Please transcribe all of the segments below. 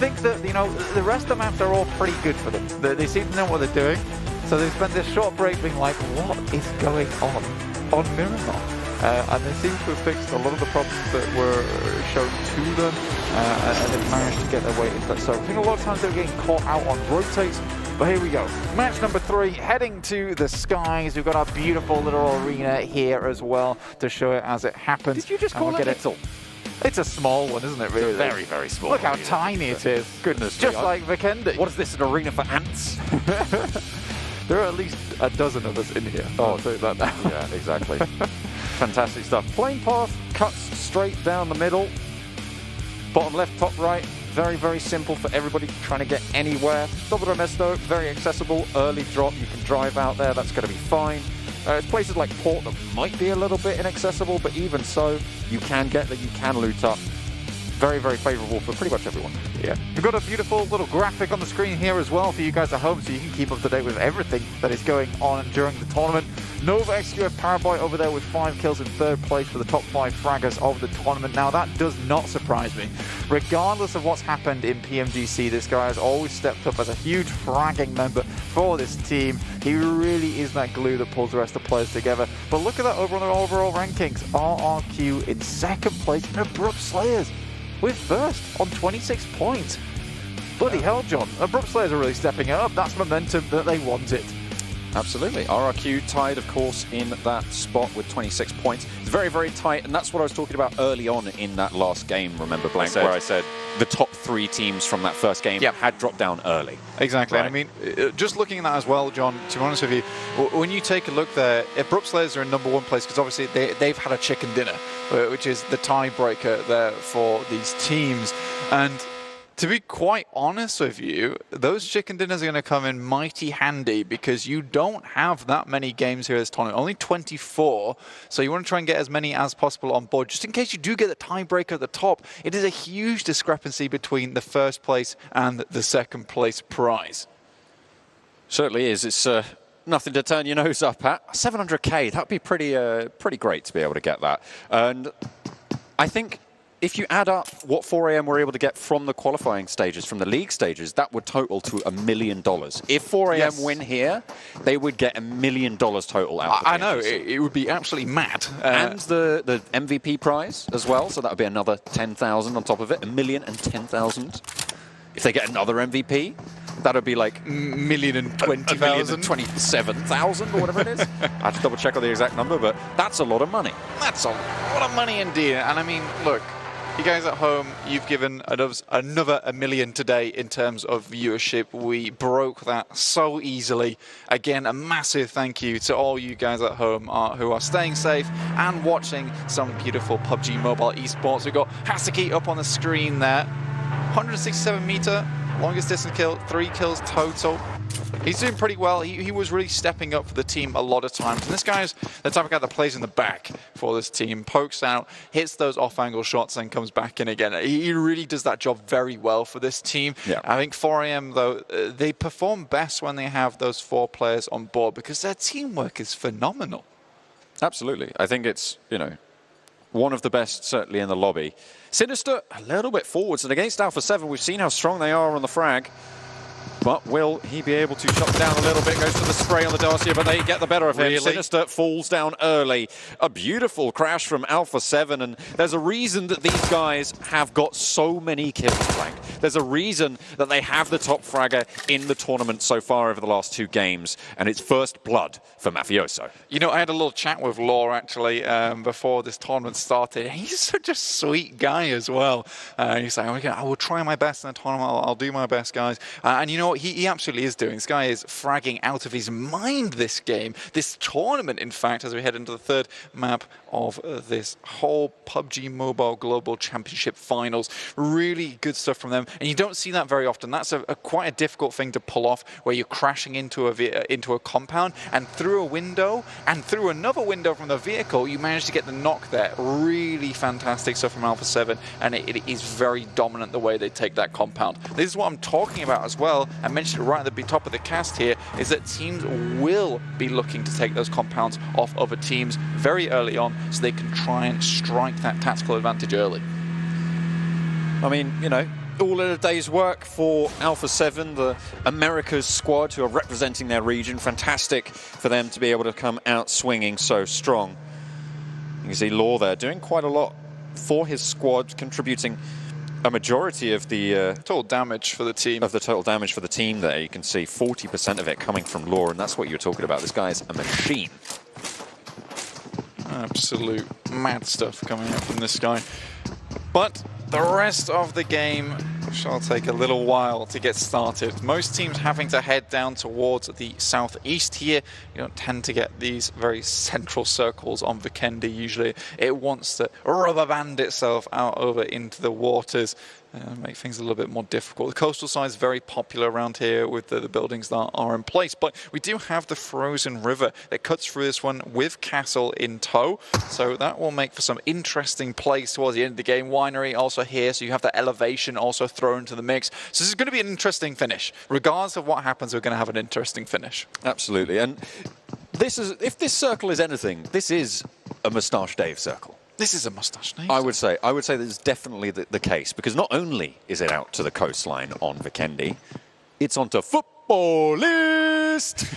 think that, you know, the rest of the maps are all pretty good for them. They seem to know what they're doing. So they spent this short break being like, what is going on Miramar? And they seem to have fixed a lot of the problems that were shown to them, and they've managed to get their way into that. So I think a lot of times they're getting caught out on rotates. But here we go. Match number 3, heading to the skies. We've got our beautiful little arena here as well to show it as it happens. Did you just call it little? It's a small one, isn't it, really? Very, very small. Look how tiny it is. Goodness. Just like Vikendi. What is this, an arena for ants? There are at least a dozen of us in here. I'll say that now. Yeah, exactly. Fantastic stuff. Plane path cuts straight down the middle. Bottom left, top right. Very, very simple for everybody trying to get anywhere. Dobro Mesto, very accessible. Early drop, you can drive out there. That's going to be fine. It's places like Port that might be a little bit inaccessible, but even so, you can get there, you can loot up. Very, very favourable for pretty much everyone. Yeah. We've got a beautiful little graphic on the screen here as well for you guys at home, so you can keep up to date with everything that is going on during the tournament. NOVA-XQF Paraboy over there with 5 kills in 3rd place for the top 5 fraggers of the tournament. Now that does not surprise me. Regardless of what's happened in PMGC, this guy has always stepped up as a huge fragging member for this team. He really is that glue that pulls the rest of the players together. But look at that over on the overall rankings. RRQ in 2nd place and Abrupt Slayers with 1st on 26 points. Bloody hell, John. Abrupt Slayers are really stepping it up. That's momentum that they wanted. Absolutely. RRQ tied, of course, in that spot with 26 points. It's very, very tight, and that's what I was talking about early on in that last game, remember, Blank, where I said the top 3 teams from that first game had dropped down early. Exactly. Right. I mean, just looking at that as well, John, to be honest with you, when you take a look there, Abrupt Slayers are in #1 place because obviously they've had a chicken dinner, which is the tiebreaker there for these teams. And to be quite honest with you, those chicken dinners are going to come in mighty handy because you don't have that many games here this tournament. Only 24, so you want to try and get as many as possible on board. Just in case you do get the tiebreaker at the top, it is a huge discrepancy between the 1st place and the 2nd place prize. Certainly is. It's nothing to turn your nose up at. 700k, that'd be pretty great to be able to get that. And I think if you add up what 4AM were able to get from the qualifying stages, from the league stages, that would total to $1 million. If 4AM win here, they would get $1 million total out of I know, it would be absolutely mad. And the MVP prize as well, so that would be another 10,000 on top of it, 1,010,000. If they get another MVP, that would be like 1,020,000. 1,027,000 or whatever it is. I have to double check on the exact number, but that's a lot of money. That's a lot of money indeed. And I mean, look, you guys at home, you've given another $1 million today in terms of viewership. We broke that so easily. Again, a massive thank you to all you guys at home who are staying safe and watching some beautiful PUBG Mobile eSports. We've got Hasaki up on the screen there. 167 meter, longest distance kill, 3 kills total. He's doing pretty well. He was really stepping up for the team a lot of times. And this guy's the type of guy that plays in the back for this team, pokes out, hits those off-angle shots, and comes back in again. He really does that job very well for this team. Yeah. I think 4AM, though, they perform best when they have those 4 players on board because their teamwork is phenomenal. Absolutely. I think it's, you know, one of the best, certainly in the lobby. Sinister, a little bit forwards, and against Alpha 7, we've seen how strong they are on the frag. But will he be able to shut down a little bit? Goes for the spray on the Darcia, but they get the better of him. Sinister falls down early. A beautiful crash from Alpha 7, and there's a reason that these guys have got so many kills, Frank. There's a reason that they have the top fragger in the tournament so far over the last 2 games, and it's first blood for Mafioso. You know, I had a little chat with Law, actually, before this tournament started. He's such a sweet guy as well. He's like, I will try my best in the tournament. I'll do my best, guys. And you know, he absolutely is doing. This guy is fragging out of his mind this game, this tournament, in fact, as we head into the 3rd map of this whole PUBG Mobile Global Championship Finals. Really good stuff from them, and you don't see that very often. That's quite a difficult thing to pull off, where you're crashing into a compound, and through a window, and through another window from the vehicle, you manage to get the knock there. Really fantastic stuff from Alpha 7, and it is very dominant the way they take that compound. This is what I'm talking about as well. I mentioned it right at the top of the cast here, is that teams will be looking to take those compounds off other teams very early on so they can try and strike that tactical advantage early. I mean, you know, all in a day's work for Alpha 7, the America's squad who are representing their region. Fantastic for them to be able to come out swinging so strong. You can see Law there doing quite a lot for his squad, contributing a majority of the total damage for the team. Of the total damage for the team there. You can see 40% of it coming from Law, and that's what you're talking about. This guy is a machine. Absolute mad stuff coming out from this guy. But the rest of the game shall take a little while to get started. Most teams having to head down towards the southeast here. You don't tend to get these very central circles on Vikendi. Usually it wants to rubber band itself out over into the waters. Make things a little bit more difficult. The coastal side is very popular around here with the buildings that are in place, but we do have the frozen river that cuts through this one with Castle in tow, so that will make for some interesting plays towards the end of the game. Winery also here, so you have the elevation also thrown into the mix. So this is going to be an interesting finish. Regardless of what happens, we're going to have an interesting finish. Absolutely, and this is, if this circle is anything, this is a Moustache Dave circle. This is a Moustache Dave. I would say that is definitely the case, because not only is it out to the coastline on Vikendi, it's onto Futbolist.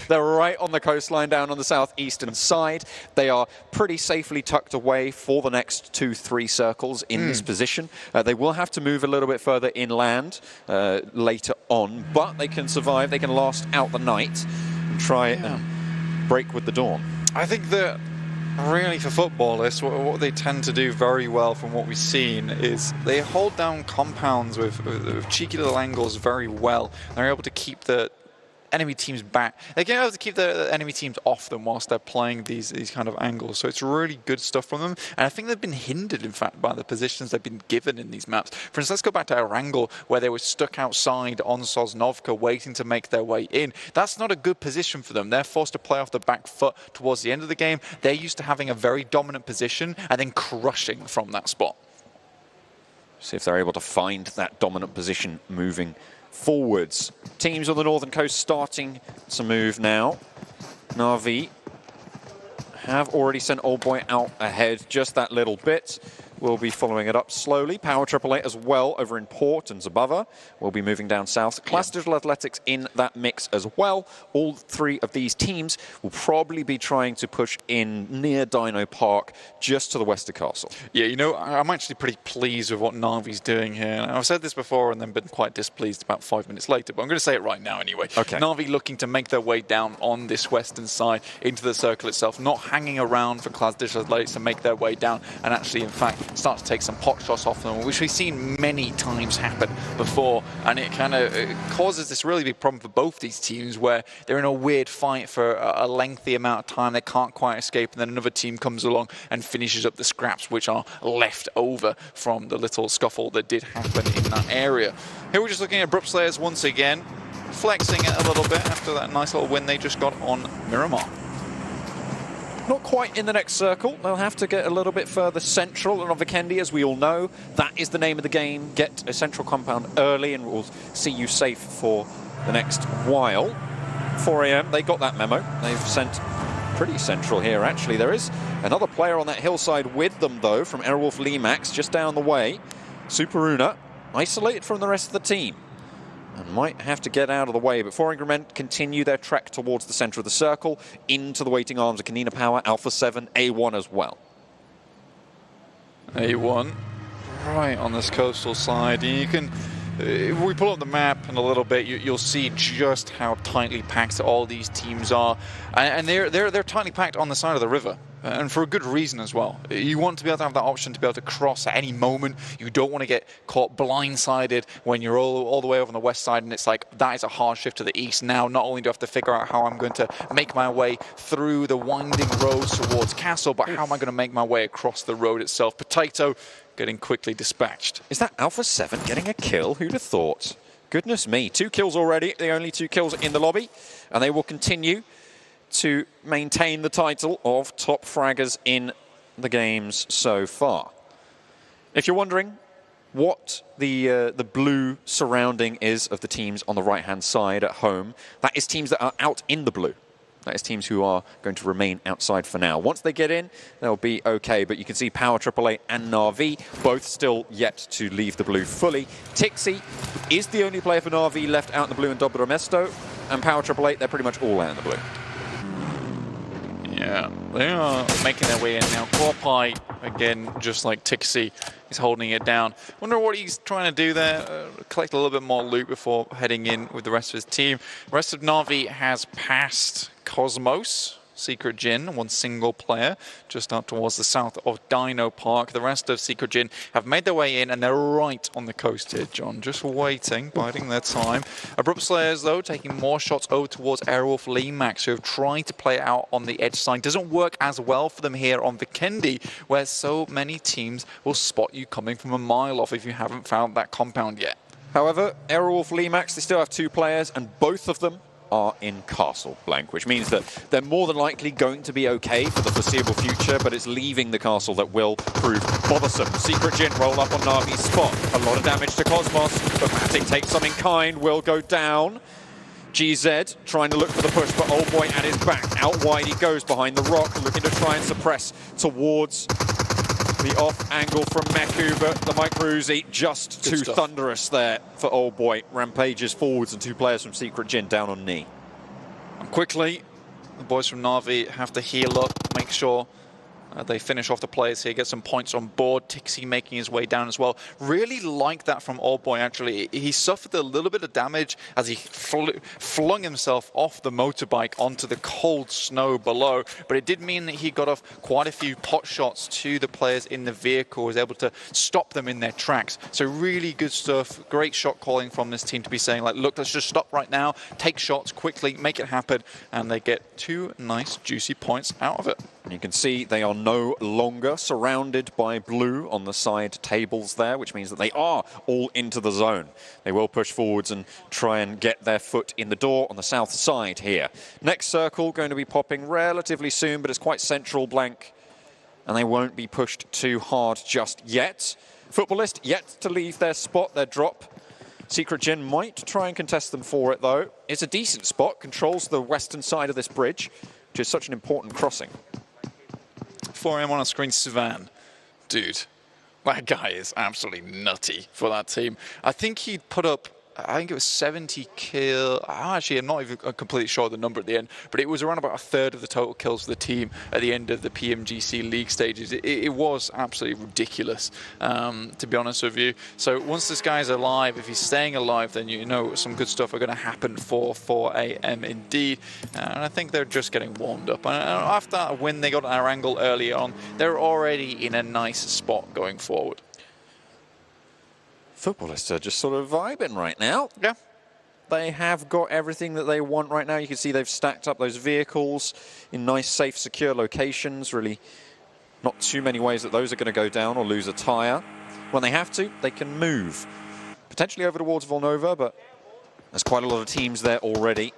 They're right on the coastline down on the southeastern side. They are pretty safely tucked away for the next 2-3 circles in this position. They will have to move a little bit further inland later on, but they can survive. They can last out the night and try and break with the dawn. I think that really for Futbolist, what they tend to do very well from what we've seen is they hold down compounds with cheeky little angles very well. They're able to keep the enemy teams back. They can able to keep the enemy teams off them whilst they're playing these kind of angles. So it's really good stuff from them. And I think they've been hindered, in fact, by the positions they've been given in these maps. For instance, let's go back to Erangel, where they were stuck outside on Sosnovka waiting to make their way in. That's not a good position for them. They're forced to play off the back foot towards the end of the game. They're used to having a very dominant position and then crushing from that spot. See if they're able to find that dominant position moving forwards. Teams on the northern coast starting to move now. Na'Vi have already sent Old Boy out ahead just that little bit. We'll be following it up slowly. Power 888 as well over in Port and Zabava. We'll be moving down south. Klas Digital Athletics in that mix as well. All three of these teams will probably be trying to push in near Dino Park, just to the west of Castle. Yeah, you know, I'm actually pretty pleased with what Na'Vi's doing here. I've said this before and then been quite displeased about 5 minutes later, but I'm going to say it right now anyway. Okay. Na'Vi looking to make their way down on this western side into the circle itself, not hanging around for Klas Digital Athletics to make their way down and actually, in fact, start to take some pot shots off them, which we've seen many times happen before, and it kind of causes this really big problem for both these teams where they're in a weird fight for a lengthy amount of time. They can't quite escape, and then another team comes along and finishes up the scraps which are left over from the little scuffle that did happen in that area. Here we're just looking at Abrupt Slayers once again, flexing it a little bit after that nice little win they just got on Miramar. Not quite in the next circle. They'll have to get a little bit further central. And on Vikendi, as we all know, that is the name of the game. Get a central compound early and we'll see you safe for the next while. 4 AM, they got that memo. They've sent pretty central here, actually. There is another player on that hillside with them, though, from Aerowolf Limax, just down the way. Superuna, isolated from the rest of the team. And might have to get out of the way, but 4 Increment continue their trek towards the centre of the circle, into the waiting arms of Konina Power, Alpha 7, A1 as well. A1, right on this coastal side. You can, if we pull up the map in a little bit, you'll see just how tightly packed all these teams are, and they're tightly packed on the side of the river. And for a good reason as well. You want to be able to have that option to be able to cross at any moment. You don't want to get caught blindsided when you're all the way over on the west side and it's like, that is a hard shift to the east. Now, not only do I have to figure out how I'm going to make my way through the winding roads towards Castle, but how am I going to make my way across the road itself? Potato getting quickly dispatched. Is that Alpha 7 getting a kill? Who'd have thought? Goodness me, 2 kills already. The only 2 kills in the lobby. And they will continue to maintain the title of top fraggers in the games so far. If you're wondering what the blue surrounding is of the teams on the right-hand side at home, that is teams that are out in the blue. That is teams who are going to remain outside for now. Once they get in, they'll be okay, but you can see PW888 and Na'Vi both still yet to leave the blue fully. Tixi is the only player for Na'Vi left out in the blue in Dobro Mesto, and PW888, they're pretty much all out in the blue. Yeah, they are making their way in now. Corpai, again, just like Tixi, is holding it down. Wonder what he's trying to do there. Collect a little bit more loot before heading in with the rest of his team. The rest of Na'Vi has passed Cosmos, Secret Jin, one single player, just up towards the south of Dino Park. The rest of Secret Jin have made their way in, and they're right on the coast here, John. Just waiting, biding their time. Abrupt Slayers, though, taking more shots over towards Aerowolf Limax, who have tried to play out on the edge side. Doesn't work as well for them here on Vikendi, where so many teams will spot you coming from a mile off if you haven't found that compound yet. However, Aerowolf Limax, they still have 2 players, and both of them are in castle blank, which means that they're more than likely going to be okay for the foreseeable future, but it's leaving the castle that will prove bothersome. Secret Jin roll up on Navi's spot. A lot of damage to Cosmos, but Matic takes some in kind, will go down. GZ trying to look for the push, but Old Boy at his back. Out wide he goes behind the rock, looking to try and suppress towards the off angle from Meku, but the Micro Uzi just too thunderous there for Old Boy. Rampages forwards and 2 players from Secret Jin down on knee. And quickly, the boys from Na'Vi have to heal up, make sure they finish off the players here, get some points on board. Tixi making his way down as well. Really like that from Old Boy, actually. He suffered a little bit of damage as he flung himself off the motorbike onto the cold snow below, but it did mean that he got off quite a few pot shots to the players in the vehicle, was able to stop them in their tracks. So really good stuff. Great shot calling from this team to be saying, like, look, let's just stop right now, take shots quickly, make it happen, and they get 2 nice, juicy points out of it. You can see they are no longer surrounded by blue on the side tables there, which means that they are all into the zone. They will push forwards and try and get their foot in the door on the south side here. Next circle going to be popping relatively soon, but it's quite central blank, and they won't be pushed too hard just yet. Futbolist yet to leave their spot, their drop. Secret Jin might try and contest them for it, though. It's a decent spot, controls the western side of this bridge, which is such an important crossing. 4 AM on screen, Sivan. Dude, that guy is absolutely nutty for that team. I think he'd put up, I think it was 70 kill. Actually, I'm not even completely sure of the number at the end, but it was around about 1/3 of the total kills for the team at the end of the PMGC league stages. It was absolutely ridiculous, to be honest with you. So once this guy's alive, if he's staying alive, then you know some good stuff are going to happen for 4 AM indeed. And I think they're just getting warmed up. And after that win, they got our angle early on. They're already in a nice spot going forward. Futbolists are just sort of vibing right now. Yeah. They have got everything that they want right now. You can see they've stacked up those vehicles in nice, safe, secure locations. Really not too many ways that those are going to go down or lose a tyre. When they have to, they can move. Potentially over towards Volnova, but there's quite a lot of teams there already.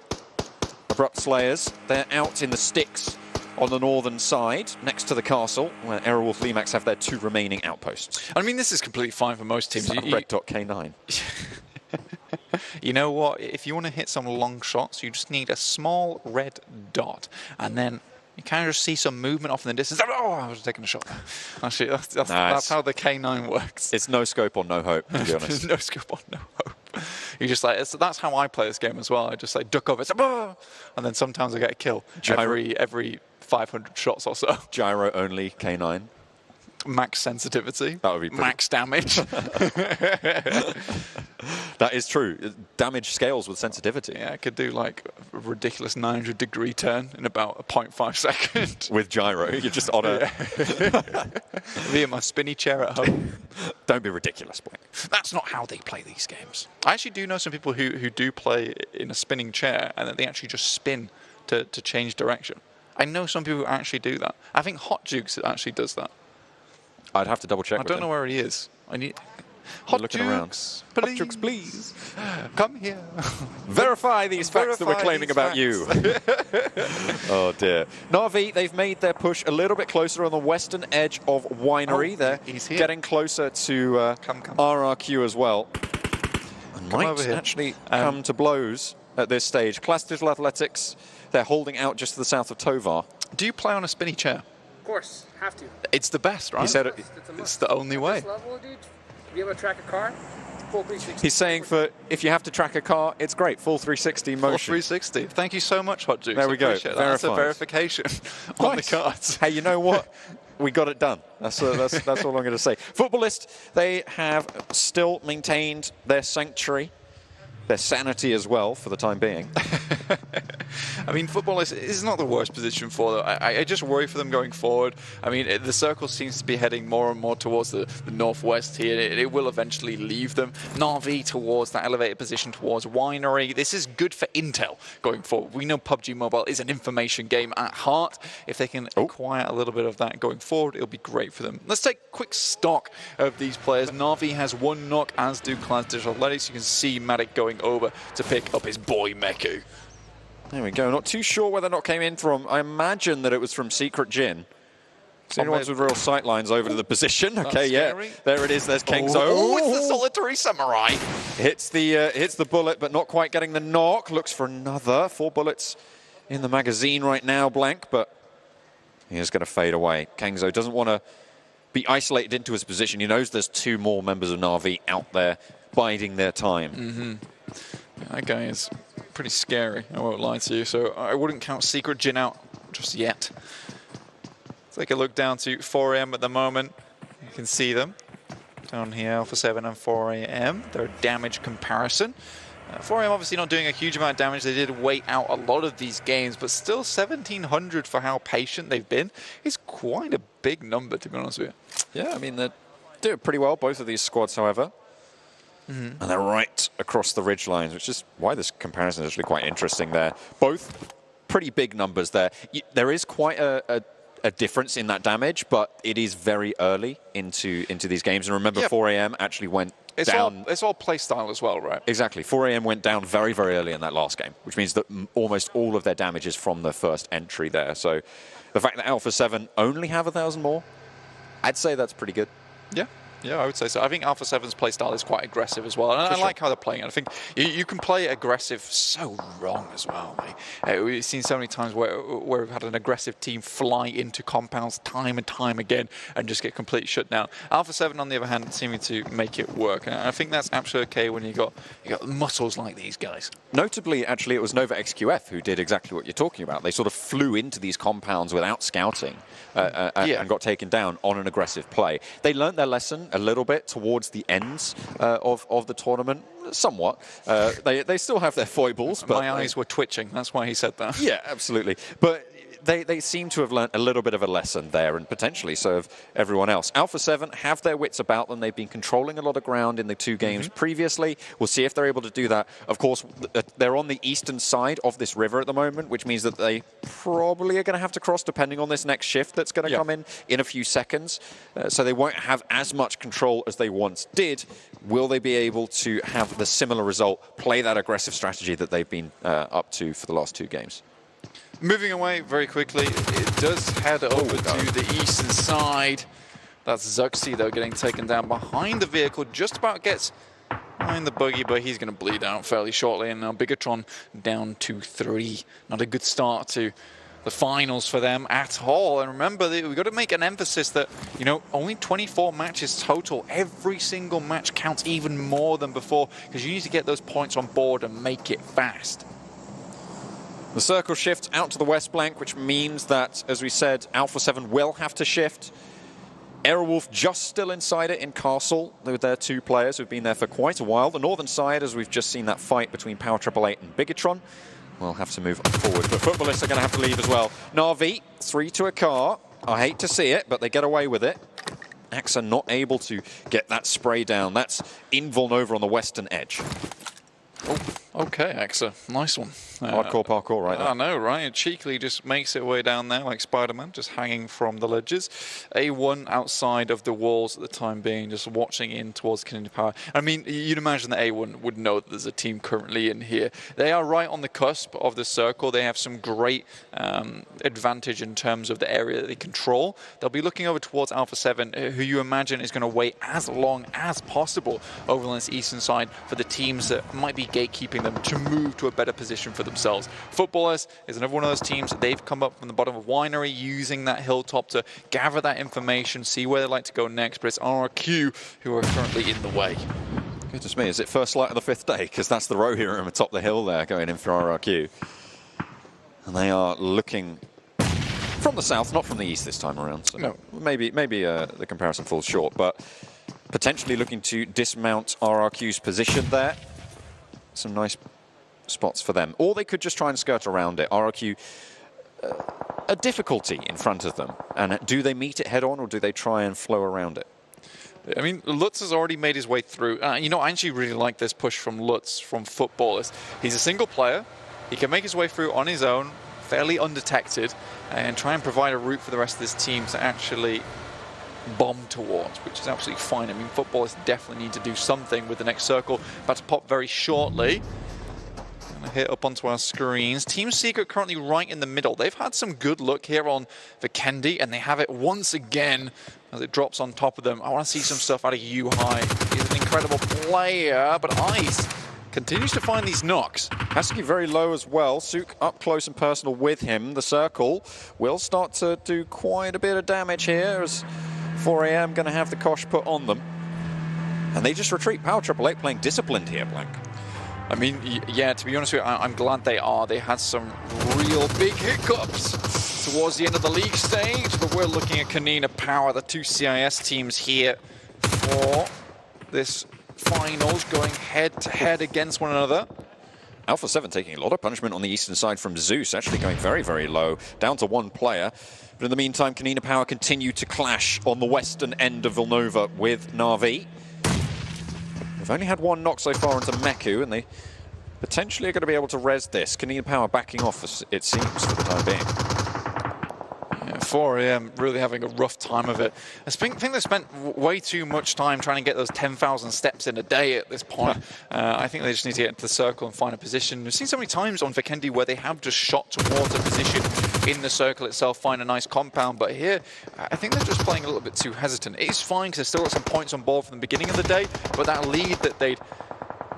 Abrupt Slayers, they're out in the sticks on the northern side, next to the castle, where Aerowolf Limax have their 2 remaining outposts. I mean, this is completely fine for most teams. Red dot K9. You know what? If you want to hit some long shots, you just need a small red dot, and then you kind of just see some movement off in the distance. Oh, I was taking a shot. Actually, that's how the K9 works. It's no scope or no hope, to be honest. No scope or no hope. You just like, that's how I play this game as well. I just like duck over, and then sometimes I get a kill every 500 shots or so. Gyro only K9. Max sensitivity. That would be pretty. Max damage. That is true. Damage scales with sensitivity. Yeah, I could do like a ridiculous 900-degree turn in about a 0.5 second. With gyro, you're just on a... Me in my spinny chair at home. Don't be ridiculous, boy. That's not how they play these games. I actually do know some people who do play in a spinning chair, and then they actually just spin to change direction. I know some people who actually do that. I think Hot Jukes actually does that. I'd have to double check. I don't know where he is. I need Hot Jukes, please. Hot Jukes, please. Come here. Verify these facts that we're claiming about you. Oh dear. Na'Vi, they've made their push a little bit closer on the western edge of Winery. They're getting closer to RRQ as well. And might actually come to blows at this stage. Klas Digital Athletics They're holding out just to the south of Tovar. Do you play on a spinny chair? Of course, have to. It's the best, right? He said it's the only way. This level, dude, to be able to track a car, full 360. He's saying for if you have to track a car, it's great. Full 360 motion. Full 360. Thank you so much, Hot Juice. There we go. That's a verification on the cards. Hey, you know what? We got it done. That's all I'm going to say. Futbolist, they have still maintained their sanctuary, their sanity as well for the time being. I mean, Futbolist is not the worst position for them. I just worry for them going forward. I mean, the circle seems to be heading more and more towards the northwest here. It will eventually leave them. Na'Vi towards that elevated position towards Winery. This is good for intel going forward. We know PUBG Mobile is an information game at heart. If they can acquire a little bit of that going forward, it'll be great for them. Let's take quick stock of these players. Na'Vi has 1 knock, as do Klas Digital Athletics. You can see Matic going over to pick up his boy Meku. There we go. Not too sure where the knock came in from. I imagine that it was from Secret Jin. So ones with real sight lines over to the position. Okay, yeah. There it is. There's Kengzo. Oh, it's the solitary samurai. Hits the bullet, but not quite getting the knock. Looks for another. 4 bullets in the magazine right now, blank, but he is going to fade away. Kengzo doesn't want to be isolated into his position. He knows there's 2 more members of Na'Vi out there biding their time. That guy is pretty scary, I won't lie to you, so I wouldn't count Secret Jin out just yet. Take a look down to 4 AM at the moment. You can see them down here, Alpha 7 and 4 AM. Their damage comparison. 4 AM obviously not doing a huge amount of damage. They did wait out a lot of these games, but still 1,700 for how patient they've been is quite a big number, to be honest with you. Yeah, I mean, they're doing pretty well, both of these squads, however. And they're right across the ridge lines, which is why this comparison is actually quite interesting there. Both pretty big numbers there. There is quite a difference in that damage, but it is very early into these games. And remember, 4 AM actually went down. It's all play style as well, right? Exactly. 4 AM went down very, very early in that last game, which means that almost all of their damage is from the first entry there. So the fact that Alpha 7 only have 1,000 more, I'd say that's pretty good. Yeah. Yeah, I would say so. I think Alpha 7's playstyle is quite aggressive as well. And I like how they're playing it. I think you can play aggressive so wrong as well. We've seen so many times where we've had an aggressive team fly into compounds time and time again and just get completely shut down. Alpha 7, on the other hand, seeming to make it work. And I think that's absolutely okay when you got muscles like these guys. Notably, actually, it was NOVA-XQF who did exactly what you're talking about. They sort of flew into these compounds without scouting and got taken down on an aggressive play. They learned their lesson a little bit towards the ends of the tournament, somewhat. They still have their foibles. But my eyes were twitching. That's why he said that. Yeah, absolutely. But they seem to have learned a little bit of a lesson there, and potentially so have everyone else. Alpha 7 have their wits about them. They've been controlling a lot of ground in the 2 games previously. We'll see if they're able to do that. Of course, they're on the eastern side of this river at the moment, which means that they probably are going to have to cross depending on this next shift that's going to come in a few seconds. So they won't have as much control as they once did. Will they be able to have the similar result, play that aggressive strategy that they've been up to for the last 2 games? Moving away very quickly, it does head over to the eastern side. That's Zuxi, though, getting taken down behind the vehicle. Just about gets behind the buggy, but he's going to bleed out fairly shortly. And now Bigetron down to 3. Not a good start to the finals for them at all. And remember, we've got to make an emphasis that, only 24 matches total. Every single match counts even more than before, because you need to get those points on board and make it fast. The circle shifts out to the west flank, which means that, as we said, Alpha 7 will have to shift. Aerowolf just still inside it in Castle with their 2 players who've been there for quite a while. The northern side, as we've just seen that fight between PW888 and Bigetron, will have to move forward. But Futbolists are going to have to leave as well. Na'Vi, 3 to a car. I hate to see it, but they get away with it. Axa not able to get that spray down. That's Invuln over on the western edge. Oh, okay, Axa. Nice one. Hardcore parkour right there. I know, right? It cheekily just makes it way down there like Spider-Man, just hanging from the ledges. A1 outside of the walls at the time being, just watching in towards Konina Power. I mean, you'd imagine that A1 would know that there's a team currently in here. They are right on the cusp of the circle. They have some great advantage in terms of the area that they control. They'll be looking over towards Alpha 7, who you imagine is going to wait as long as possible over on this eastern side for the teams that might be gatekeeping them to move to a better position for themselves. Futbolist is another one of those teams. They've come up from the bottom of Winery using that hilltop to gather that information, see where they'd like to go next, but it's RRQ who are currently in the way. Goodness me, is it first light of the 5th day? Because that's the row room atop the hill there going in for RRQ. And they are looking from the south, not from the east this time around. So no. Maybe the comparison falls short, but potentially looking to dismount RRQ's position there. Some nice spots for them. Or they could just try and skirt around it. RRQ, a difficulty in front of them. And do they meet it head on, or do they try and flow around it? I mean, Lutz has already made his way through. You know, I actually really like this push from Lutz, from Futbolist. He's a single player. He can make his way through on his own, fairly undetected, and try and provide a route for the rest of this team to actually bomb towards, which is absolutely fine. I mean, Futbolists definitely need to do something with the next circle. About to pop very shortly. Gonna hit up onto our screens. Team Secret currently right in the middle. They've had some good luck here on Vikendi, and they have it once again as it drops on top of them. I want to see some stuff out of U-High. He's an incredible player, but Ice continues to find these knocks. Has to be very low as well. Sook up close and personal with him. The circle will start to do quite a bit of damage here as 4 AM going to have the kosh put on them. And they just retreat. Power 888 playing disciplined here, Blank. I mean, yeah, to be honest with you, I'm glad they are. They had some real big hiccups towards the end of the league stage, but we're looking at Konina Power, the two CIS teams here for this finals, going head-to-head against one another. Alpha 7 taking a lot of punishment on the eastern side from Zeus, actually going very, very low, down to 1 player. But in the meantime, Konina Power continue to clash on the western end of Villanova with Na'Vi. They've only had 1 knock so far into Meku, and they potentially are going to be able to res this. Konina Power backing off, it seems, for the time being. Yeah, 4 AM really having a rough time of it. I think they spent way too much time trying to get those 10,000 steps in a day at this point. I think they just need to get into the circle and find a position. We've seen so many times on Vikendi where they have just shot towards a position in the circle itself, find a nice compound, but here I think they're just playing a little bit too hesitant. It is fine because they've still got some points on board from the beginning of the day, but that lead that they'd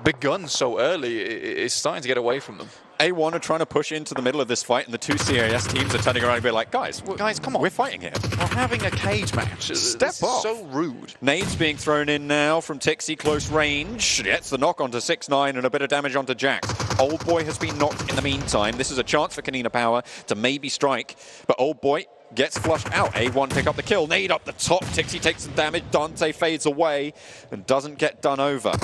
begun so early is starting to get away from them. A1 are trying to push into the middle of this fight, and the 2 CIS teams are turning around and be like, guys, come on. We're fighting here. We're having a cage match. Step off. So rude. Nades being thrown in now from Tixie, close range. Gets the knock onto 6-9 and a bit of damage onto Jax. Old Boy has been knocked in the meantime. This is a chance for Konina Power to maybe strike, but Old Boy gets flushed out. A1 pick up the kill. Nade up the top. Tixie takes some damage. Dante fades away and doesn't get done over.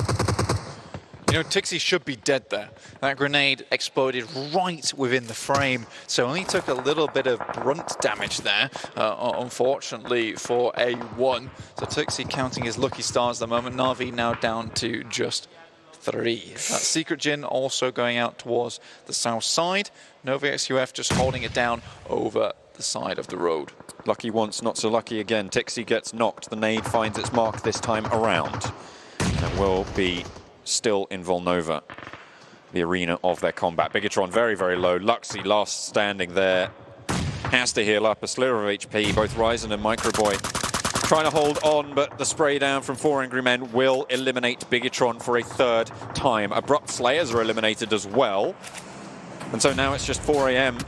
You know, Tixie should be dead there. That grenade exploded right within the frame, so only took a little bit of brunt damage there, unfortunately, for A1. So Tixie counting his lucky stars at the moment. Na'Vi now down to just 3. That Secret Jin also going out towards the south side. NOVA-XQF just holding it down over the side of the road. Lucky once, not so lucky again. Tixie gets knocked. The nade finds its mark this time around. And will be still in Villanova, the arena of their combat. Bigetron very, very low. Luxy last standing there. Has to heal up a sliver of HP. Both Ryzen and Microboy trying to hold on, but the spray down from 4 Angry Men will eliminate Bigetron for a 3rd time. Abrupt Slayers are eliminated as well. And so now it's just 4 AM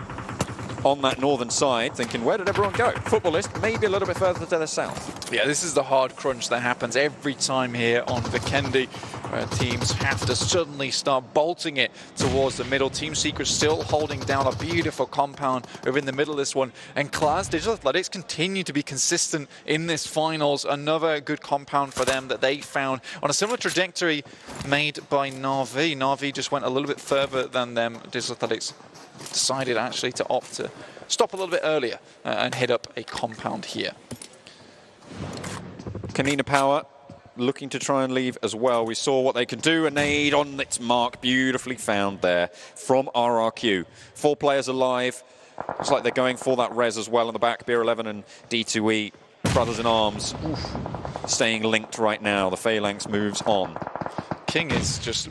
on that northern side, thinking, where did everyone go? Futbolist, maybe a little bit further to the south. Yeah, this is the hard crunch that happens every time here on Vikendi, where teams have to suddenly start bolting it towards the middle. Team Secret still holding down a beautiful compound within the middle of this one. And Klas Digital Athletics continue to be consistent in this finals. Another good compound for them that they found on a similar trajectory made by Na'Vi. Na'Vi just went a little bit further than them. Digital Athletics decided actually to opt to stop a little bit earlier and hit up a compound here. Konina Power looking to try and leave as well. We saw what they can do. A nade on its mark, beautifully found there from RRQ. 4 players alive. Looks like they're going for that res as well in the back. Beer 11 and D2E, brothers in arms, staying linked right now. The Phalanx moves on. King is just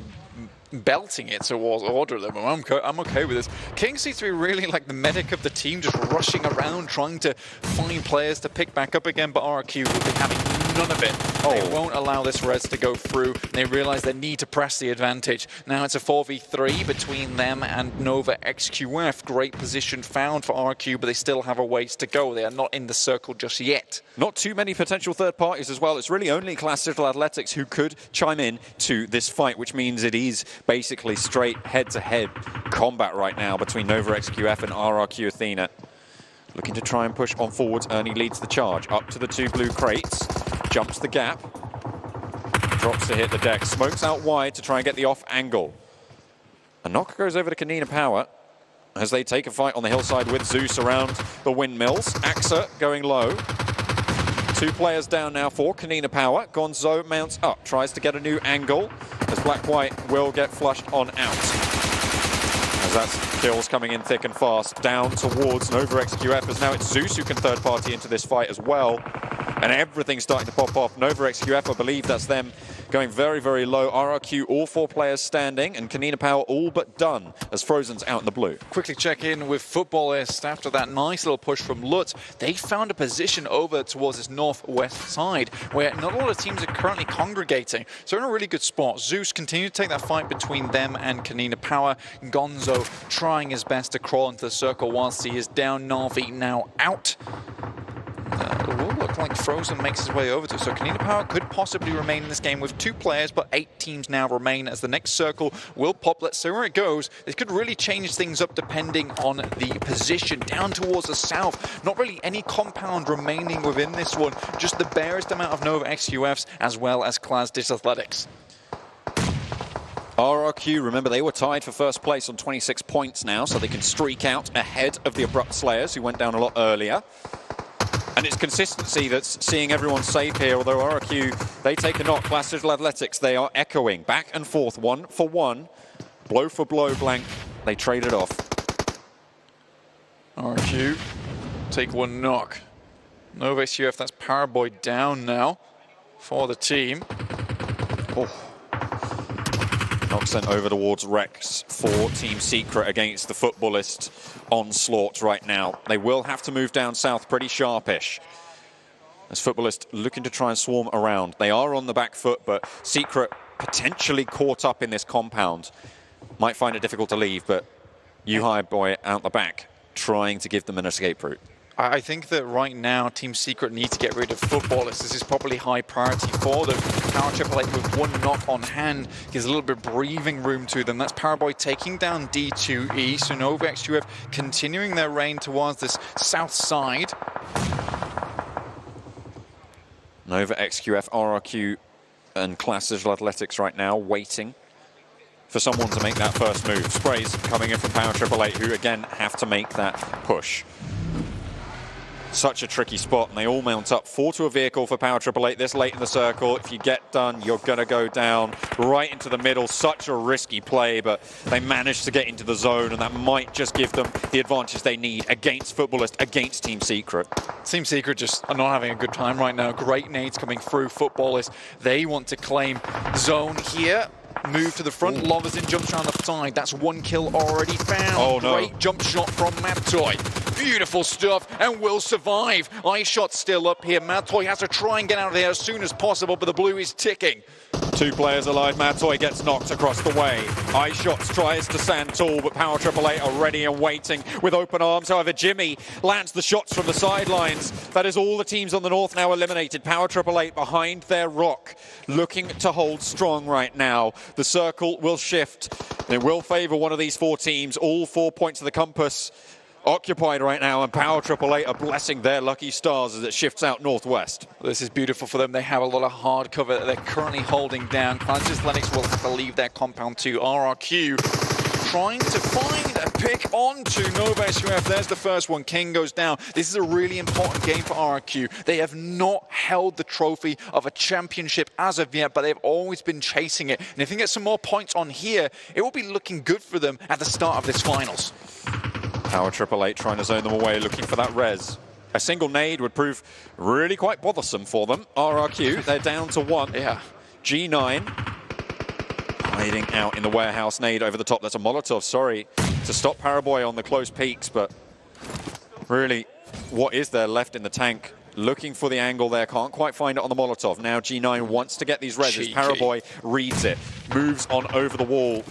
belting it towards order them. I'm okay with this. King seems to be really like the medic of the team, just rushing around trying to find players to pick back up again, but RRQ will be having none of it. They won't allow this res to go through. They realize they need to press the advantage. Now it's a 4v3 between them and NOVA-XQF. Great position found for RRQ, but they still have a ways to go. They are not in the circle just yet. Not too many potential third parties as well. It's really only Klas Digital Athletics who could chime in to this fight, which means it is basically straight head-to-head combat right now between NOVA-XQF and RRQ Athena. Looking to try and push on forwards. Ernie leads the charge. Up to the 2 blue crates. Jumps the gap. Drops to hit the deck. Smokes out wide to try and get the off angle. A knock goes over to Konina Power as they take a fight on the hillside with Zeus around the windmills. Axa going low. 2 players down now for Konina Power. Gonzo mounts up. Tries to get a new angle as Black-White will get flushed on out. As that's kills coming in thick and fast down towards NOVA-XQF, as now it's Zeus who can third party into this fight as well. And everything's starting to pop off. NOVA-XQF, I believe that's them going very, very low. RRQ, all 4 players standing, and Konina Power all but done as Frozen's out in the blue. Quickly check in with Futbolist. After that nice little push from Lutz, they found a position over towards this northwest side where not a lot of teams are currently congregating. So they're in a really good spot. Zeus continued to take that fight between them and Konina Power. Gonzo trying his best to crawl into the circle whilst he is down. Navi now out. Will look like Frozen makes his way over to. So Konina Power could possibly remain in this game with 2 players, but 8 teams now remain as the next circle will pop. Let's see where it goes. This could really change things up depending on the position. Down towards the south, not really any compound remaining within this one, just the barest amount of NOVA-XQFs as well as Klas Digital Athletics. RRQ, remember, they were tied for first place on 26 points now, so they can streak out ahead of the Abrupt Slayers, who went down a lot earlier. And it's consistency that's seeing everyone safe here, although RRQ, they take a knock. Klas Digital Athletics, they are echoing back and forth, 1 for 1, blow for blow, blank. They trade it off. RRQ take 1 knock. NOVA-XQF, that's Paraboy down now for the team. Oh. Knock sent over towards Rex for Team Secret against the Futbolist onslaught right now. They will have to move down south pretty sharpish. As Futbolist looking to try and swarm around. They are on the back foot, but Secret potentially caught up in this compound. Might find it difficult to leave, but Yuhai Boy out the back trying to give them an escape route. I think that right now Team Secret need to get rid of Futbolists. This is probably high priority for them. Power 888 with 1 knock on hand gives a little bit of breathing room to them. That's Paraboy taking down D2E. So NOVA-XQF continuing their reign towards this south side. NOVA-XQF, RRQ and Klas Digital Athletics right now waiting for someone to make that first move. Sprays coming in from Power 888, who again have to make that push. Such a tricky spot, and they all mount up. 4 to a vehicle for Power 888 this late in the circle. If you get done, you're going to go down right into the middle. Such a risky play, but they managed to get into the zone, and that might just give them the advantage they need against Futbolist, against Team Secret. Team Secret just are not having a good time right now. Great nades coming through. Futbolist, they want to claim zone here. Move to the front. Loverson jumps around the side. That's 1 kill already found. Oh, no. Great jump shot from Matoy. Beautiful stuff, and will survive. Ice shot still up here. Matoy has to try and get out of there as soon as possible, but the blue is ticking. 2 players alive. Matoy gets knocked across the way. Ice Shots tries to stand tall, but Power 888 are ready and waiting with open arms. However, Jimmy lands the shots from the sidelines. That is all the teams on the north now eliminated. Power 888 behind their rock, looking to hold strong right now. The circle will shift. It will favor one of these 4 teams. All 4 points of the compass occupied right now, and Power 888 are blessing their lucky stars as it shifts out northwest. This is beautiful for them. They have a lot of hard cover that they're currently holding down. Klas Athletics will have to leave their compound to RRQ. Trying to find a pick onto NOVA-XQF. There's the first one. King goes down. This is a really important game for RRQ. They have not held the trophy of a championship as of yet, but they've always been chasing it. And if they can get some more points on here, it will be looking good for them at the start of this finals. Power 888 trying to zone them away, looking for that res. A single nade would prove really quite bothersome for them. RRQ, they're down to 1. Yeah. G9 hiding out in the warehouse. Nade over the top. That's a Molotov, sorry, to stop Paraboy on the close peaks, but really, what is there left in the tank? looking for the angle there, can't quite find it on the Molotov. Now G9 wants to get these reses. Paraboy reads it, moves on over the wall.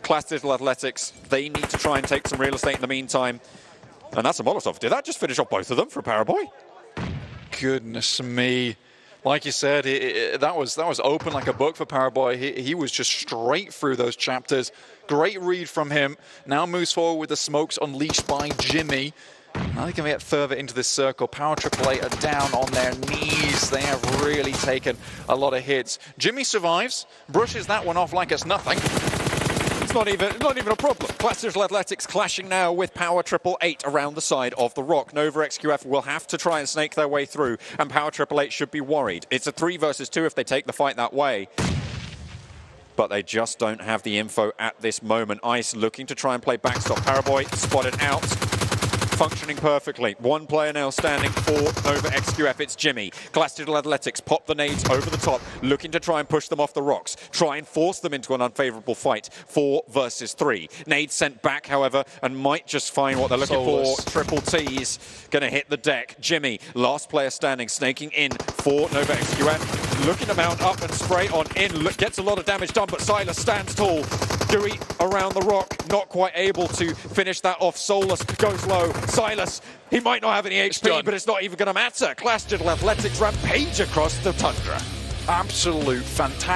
Klas Digital Athletics, they need to try and take some real estate in the meantime. And that's a Molotov. Did that just finish off both of them for Paraboy? Goodness me. Like you said, that was open like a book for Paraboy. He was just straight through those chapters. Great read from him. Now moves forward with the smokes unleashed by Jimmy. Now they can get further into this circle. Power888 are down on their knees. They have really taken a lot of hits. Jimmy survives, brushes that one off like it's nothing. It's not even a problem. Klas Digital Athletics clashing now with Power888 around the side of the rock. NOVA-XQF will have to try and snake their way through, and Power888 should be worried. It's a 3 versus 2 if they take the fight that way. But they just don't have the info at this moment. Ice looking to try and play backstop. Paraboy spotted out. Functioning perfectly. One player now standing for NOVA-XQF. It's Jimmy. Klas Digital Athletics pop the nades over the top, looking to try and push them off the rocks, try and force them into an unfavorable fight. 4 versus 3. Nades sent back, however, and might just find what they're looking for. Triple T's going to hit the deck. Jimmy, last player standing, snaking in for NOVA-XQF. Looking to mount up and spray on in. Gets a lot of damage done, but Silas stands tall. Dewey around the rock, not quite able to finish that off. Solus goes low. Silas, he might not have any HP, but it's not even going to matter. Klas Digital Athletics rampage across the tundra. Absolute fantastic.